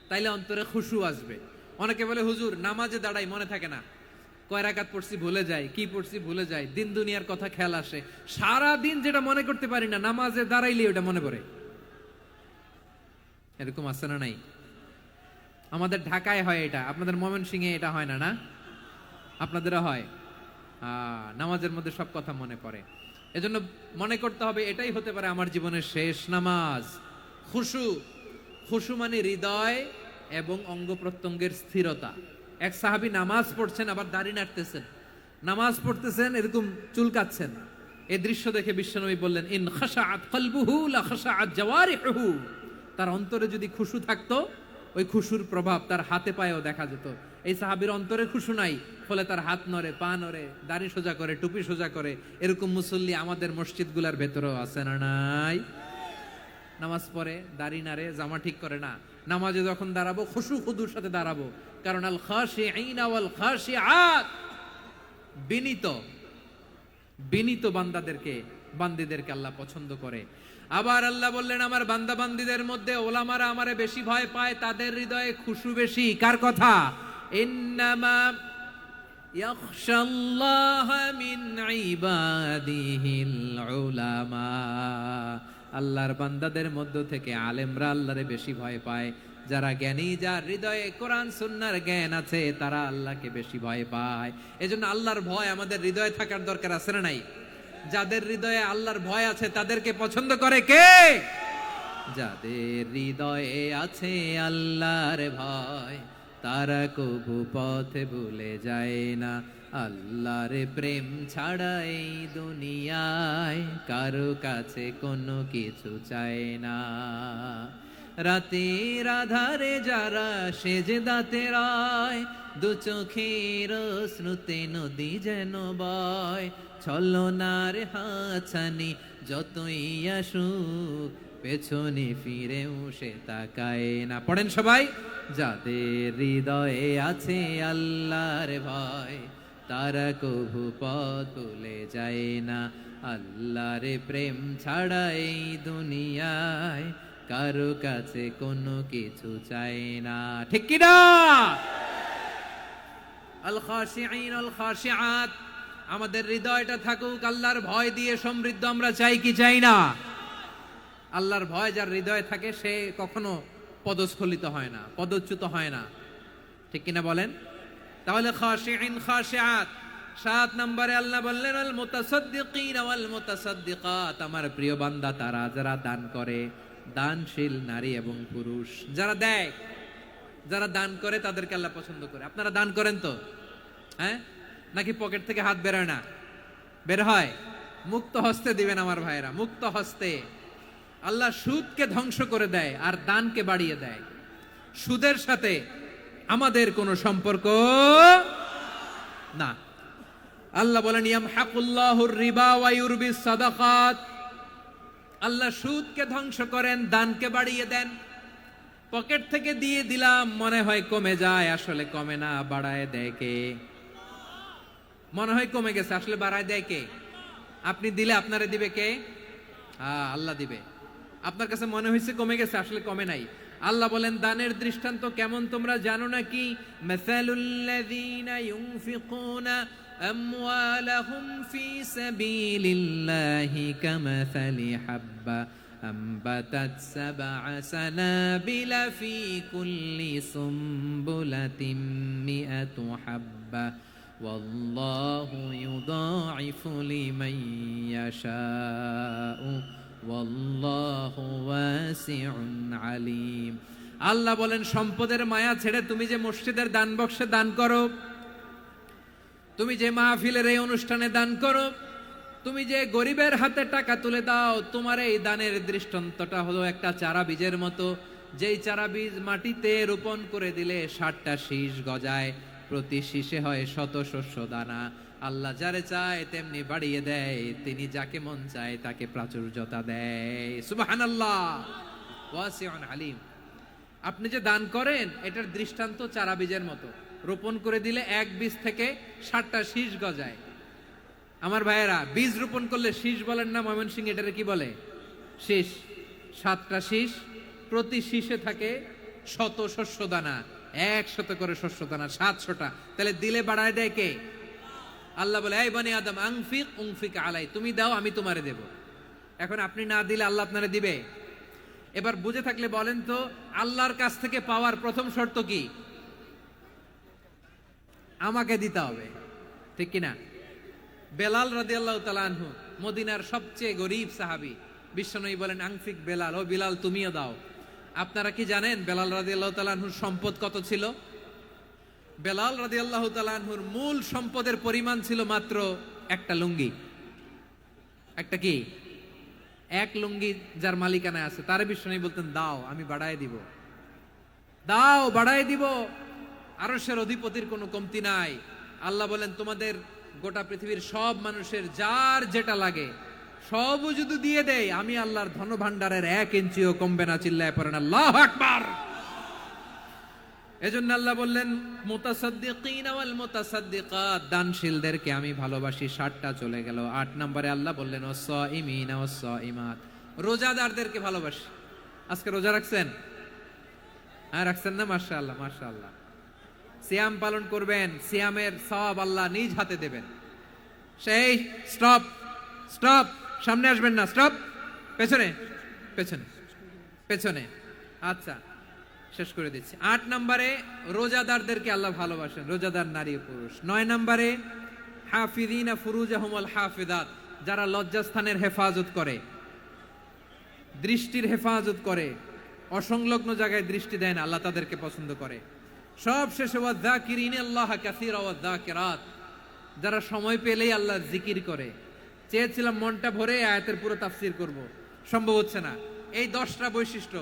তাইলে অন্তরে খুশু আসবে। অনেকে বলে হুজুর নামাজে দাঁড়াই মনে থাকে না, কয় রাকাত পড়ছি ভুলে যাই, কি পড়ছি ভুলে যাই, দিন দুনিয়ার কথা খেয়াল আসে, সারা দিন যেটা মনে করতে পারি না নামাজে দাঁড়াইলে ওটা মনে পড়ে। এরকম আছে না নাই? আমাদের ঢাকায় হয় এটা, আপনাদের ময়মনসিংহে এটা হয় না? না আপনাদেরও হয়? নামাজের মধ্যে সব কথা মনে পড়ে। এজন্য মনে করতে হবে এটাই হতে পারে আমার জীবনের শেষ নামাজ। খুশু, খুশু মানে হৃদয় এবং অঙ্গ প্রত্যঙ্গের স্থিরতা। এক সাহাবী নামাজ পড়ছেন আবার দাড়ি নাড়তেছেন, নামাজ পড়তেছেন এরকম চুলকাচ্ছেন। এই দৃশ্য দেখে বিশ্বনবী বললেন ইন খাশাআত কলবুহু লা খাশাআত জাওয়ারিহুহু, তার অন্তরে যদি খুশু থাকতো ওই খুশুর প্রভাব তার হাতে পায়েও দেখা যেত। এই সাহাবীর অন্তরে খুশু নাই, ফলে তার হাত নড়ে, পা নড়ে, দাড়ি সোজা করে, টুপি সোজা করে। এরকম মুসল্লি আমাদের মসজিদগুলোর ভেতরেও আছে না নাই? নামাজ পড়ে, দাড়ি নাড়ে, জামা ঠিক করে না। নামাজে যখন দাঁড়াবো খুশু খুদুর সাথে দাঁড়াবো, কারণ আল খাশিঈনা ওয়াল খাশিআত, বিনীত, বিনীত বান্দিদেরকে আল্লাহ পছন্দ করে। আবার আল্লাহ বললেন আমার বান্দা বান্দিদের মধ্যে ওলামারা আমারে বেশি ভয় পায়, তাদের হৃদয়ে খুশু বেশি। কার কথা? ইন্নামা ইয়াখশাল্লাহ মিন ইবাদিহিল উলামা। আল্লাহর বান্দাদের মধ্য থেকে আলেমরা আল্লাহরে বেশি ভয় পায়। যারা জ্ঞানী, যার হৃদয়ে কোরআন সুন্নাহর জ্ঞান আছে, তারা আল্লাহকে বেশি ভয় পায়। এজন্য আল্লাহর ভয় আমাদের হৃদয়ে থাকার দরকার আছে না নাই? যাদের হৃদয়ে আল্লাহর ভয় আছে তাদেরকে পছন্দ করে কে? যাদের হৃদয়ে আছে আল্লাহর ভয়, তারা কবু পথে ভুলে যায় না। আল্লাহর প্রেম ছাড়া এই দুনিয়ায় কারো কাছে কোনো কিছু চায় না। রাতের আধারে যারা সেজদাতে রয়, দু চোখের শ্রুতে নদী যেন বয়। ছলনার হাতছানি যতই আসুক, পেছনে ফিরেও সে তাকায় না। পড়েন সবাই। যাদের হৃদয়ে আছে আল্লাহর ভয়, তারা কভু পথ ভুলে যায় না। আল্লাহর প্রেম ছাড়া এই দুনিয়ায় কারো কাছে কোনো কিছু চায় না। ঠিক কি না? আল খাশিঈন আল খাশিআত, আমাদের হৃদয়টা থাকুক আল্লাহর ভয় দিয়ে সমৃদ্ধ। আমরা চাই কি চাই না? আল্লাহর ভয় যার হৃদয়ে থাকে সে কখনো পদস্খলিত হয় না, পদচ্যুত হয় না। ঠিক কিনা বলেন? তাহলে খাশিঈন খাশিআত। 7 নম্বরে আল্লাহ বললেন আল মুতাসাদ্দিকিন ওয়াল মুতাসাদ্দিকাত, আমার প্রিয় বান্দা তারা যারা দান করে, দানশীল নারী এবং পুরুষ যারা দেয়, যারা দান করে তাদেরকে আল্লাহ পছন্দ করে। আপনারা দান করেন তো? হ্যাঁ, নাকি পকেট থেকে হাত বের হয় না? বের হয়। মুক্ত হস্তে দিবেন আমার ভাইরা, মুক্ত হস্তে। আল্লাহ সুদকে ধ্বংস করে দেয় আর দানকে বাড়িয়ে দেয়। সুদের সাথে আমাদের কোনো সম্পর্ক না। আল্লাহ বলেন ইয়ামহাকুল্লাহুর রিবা ওয়া ইউরবিস সাদাকাত, আল্লাহ সুদকে ধ্বংস করেন, দানকে বাড়িয়ে দেন। পকেট থেকে দিয়ে দিলাম মনে হয় কমে যায়, আসলে কমে না, বাড়ায় দেয় কে? মনে হয় কমে গেছে, আসলে বাড়ায় দেয় কে? আপনি দিলে আপনারে দিবে কে? আল্লাহ দিবে। আপনার কাছে মনে হয়েছে কমে গেছে, আসলে কমে নাই। আল্লাহ বলেন দানের দৃষ্টান্ত কেমন তোমরা জানো নাকি? মাসালুল্লাযীনা ইউনফিকুনা আমওয়ালাহুম ফি সাবিলিল্লাহি কামাসালি হাব্বা আম্বাতাত সাবআ সানাবিলা ফি কুল্লি সুমবুলাতিন মিআতু হাব্বা ওয়াল্লাহু ইউদাঈফু লিমান ইয়াশাউ ওয়াল্লাহু ওয়াসিউন আলীম। আল্লাহ বলেন সম্পদের মায়া ছেড়ে তুমি যে মসজিদের দান বক্সে দান করো, তুমি যে মাহফিলের এই অনুষ্ঠানে দান করো, তুমি যে গরিবের হাতে টাকা তুলে দাও, তোমার এই দানের দৃষ্টান্তটা হলো একটা চারা বীজের মতো। যেই চারা বীজ মাটিতে রোপণ করে দিলে 60টা শীষ গজায়, প্রতি শীষে হয় শত শস্য দানা। আল্লাহ যারে চায় তেমনি বাড়িয়ে দেয়, তিনি যাকে মন চায় তাকে প্রাচুর্যতা দেয়। সুবহানাল্লাহ, ওয়াসিউন আলীম। আপনি যে দান করেন এটার দৃষ্টান্ত চারা বীজের মতো, রোপণ করে দিলে এক বীজ থেকে 60টা শীষ গজায়। আমার ভাইয়েরা, বীজ রোপণ করলে শীষ বলেন না ময়মনসিংহ, এটারে কি বলে? শীষ। 7টা শীষ, প্রতি শীষে থাকে শত শস্য দানা, 100 করে শস্য দানা, 700টা। তাহলে দিলে বাড়ায় দেয় কে? আল্লাহ বলে এই বনি আদম আনফিক উনফিক আলাই, তুমি দাও আমি তোমারে দেব। এখন আপনি না দিলে আল্লাহ আপনারে দিবে? এবার বুঝে থাকলে বলেন তো, আল্লাহর কাছ থেকে পাওয়ার প্রথম শর্ত কি? আমাকে দিতে হবে। ঠিক কিনা? বেলাল রাদিয়াল্লাহু তাআলা আনহু, মদিনার সবচেয়ে গরীব সাহাবী, বিশ্বনবী বলেন আনফিক বেলাল, ও বিলাল তুমিও দাও। আপনারা কি জানেন বেলাল রাদিয়াল্লাহু তাআলা আনহুর সম্পদ কত ছিল? বেলাল রাদিয়াল্লাহু তাআলা আনহুর মূল সম্পদের পরিমাণ ছিল মাত্র একটা লুঙ্গি। একটা কি? এক লুঙ্গি যার মালিকানায় আছে, তার বিশ্বনবী বলতেন দাও আমি বাড়ায় দিব, দাও বাড়ায় দিব। আরশের অধিপতির কোনো কমতি নাই। আল্লাহ বলেন তোমাদের গোটা পৃথিবীর সব মানুষের যার যেটা লাগে সবও যদি দিয়ে দেয়, আমি আল্লাহর ধন ভান্ডারের 1 ইঞ্চিও কমবে না। চিল্লায় পড়েন আল্লাহু আকবার। এজন্য আল্লাহ বললেন মুতাসাদ্দিকিনা ওয়াল মুতাসাদ্দিকাত, দানশীলদেরকে আমি ভালোবাসি। 7টা চলে গেল। 8 নম্বরে আল্লাহ বললেন ওয়াস-সাইমিনা ওয়াস-সাইমাত, রোজাদারদেরকে ভালোবাসি। আজকে রোজা রাখছেন? হ্যাঁ, রাখছেন না? মাশাআল্লাহ মাশাআল্লাহ। সিয়াম পালন করবেন, সিয়ামের সওয়াব আল্লাহ নিজ হাতে দেবেন। সেই স্টপ স্টপ, সামনে আসবেন না, স্টপ, পেছনে পেছনে পেছনে। আচ্ছা, শেষ করে দিচ্ছি। 8 নম্বরে রোজাদারদেরকে আল্লাহ ভালোবাসেন, রোজাদার নারী ও পুরুষ। 9 নম্বরে হাফিযিনা ফুরুজাহুম ওয়াল হাফিযাত, যারা লজ্জাস্থানের হেফাজত করে, দৃষ্টির হেফাজত করে, অসংলগ্ন জায়গায় দৃষ্টি দেয় না, আল্লাহ তাদেরকে পছন্দ করে। সব শেষে ওয়াযাকিরিনা আল্লাহ কাসীরা ওয়াযাকিরাত, যারা সময় পেলেই আল্লাহর জিকির করে। চেয়েছিলাম মনটা ভরে আয়াতের পুরো তাফসীর করব, সম্ভব হচ্ছে না। এই 10টা বৈশিষ্ট্য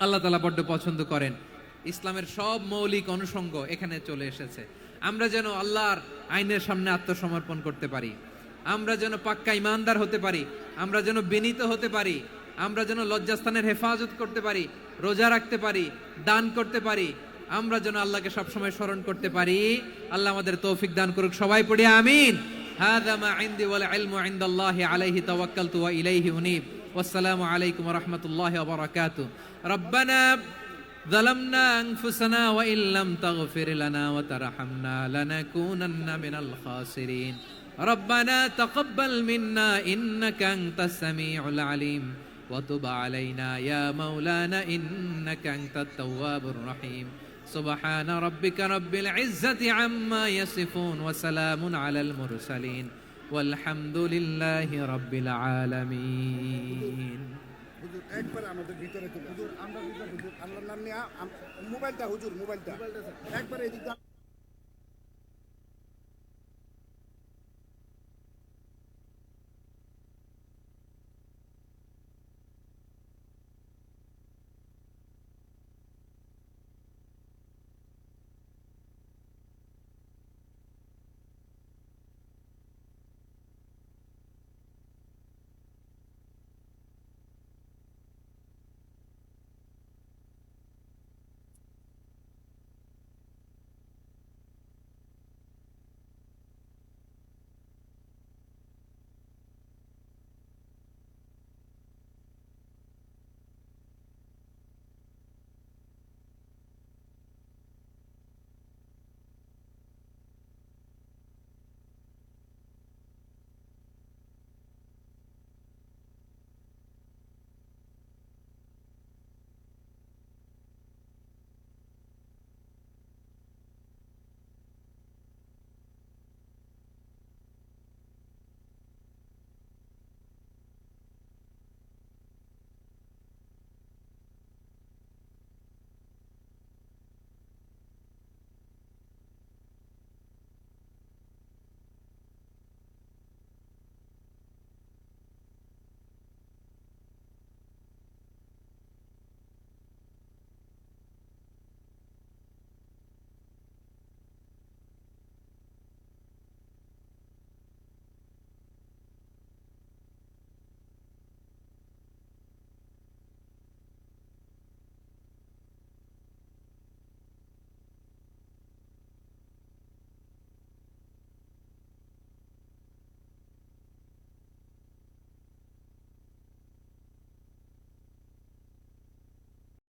আল্লাহ তাআলা বড্ড পছন্দ করেন। ইসলামের সব মৌলিক অনুষঙ্গ এখানে চলে এসেছে। আমরা যেন আল্লাহর আইনের সামনে আত্মসমর্পণ করতে পারি, আমরা যেন পাক্কা ইমানদার হতে পারি, আমরা যেন বিনীত হতে পারি, আমরা যেন লজ্জাস্থানের হেফাজত করতে পারি, রোজা রাখতে পারি, দান করতে পারি, আমরা যেন আল্লাহকে সবসময় স্মরণ করতে পারি। আল্লাহ আমাদের তৌফিক দান করুক। সবাই পড়ি আমিন। হাযা মা ইনদি ওয়াল ইলমু ইনদাল্লাহি আলাইহি তাওয়াক্কালতু ওয়া ইলাইহি উনীব। ওয়াসসালামু আলাইকুম ওয়া রাহমাতুল্লাহি ওয়া বারাকাতুহু। রব্বানা ظلمنا أنفسنا وإن لم تغفر لنا وترحمنا لنكونن من الخاسرين. ربنا تقبل منا إنك أنت السميع العليم وتب علينا يا مولانا إنك أنت التواب الرحيم. سبحان ربك رب العزة عما يصفون وسلام على المرسلين والحمد لله رب العالمين. হুজুর একবার আমাদের ভিতরে হুজুর আমরা হুজুর আল্লাহর নাম নিয়ে মোবাইলটা হুজুর মোবাইলটা একবার এদিকে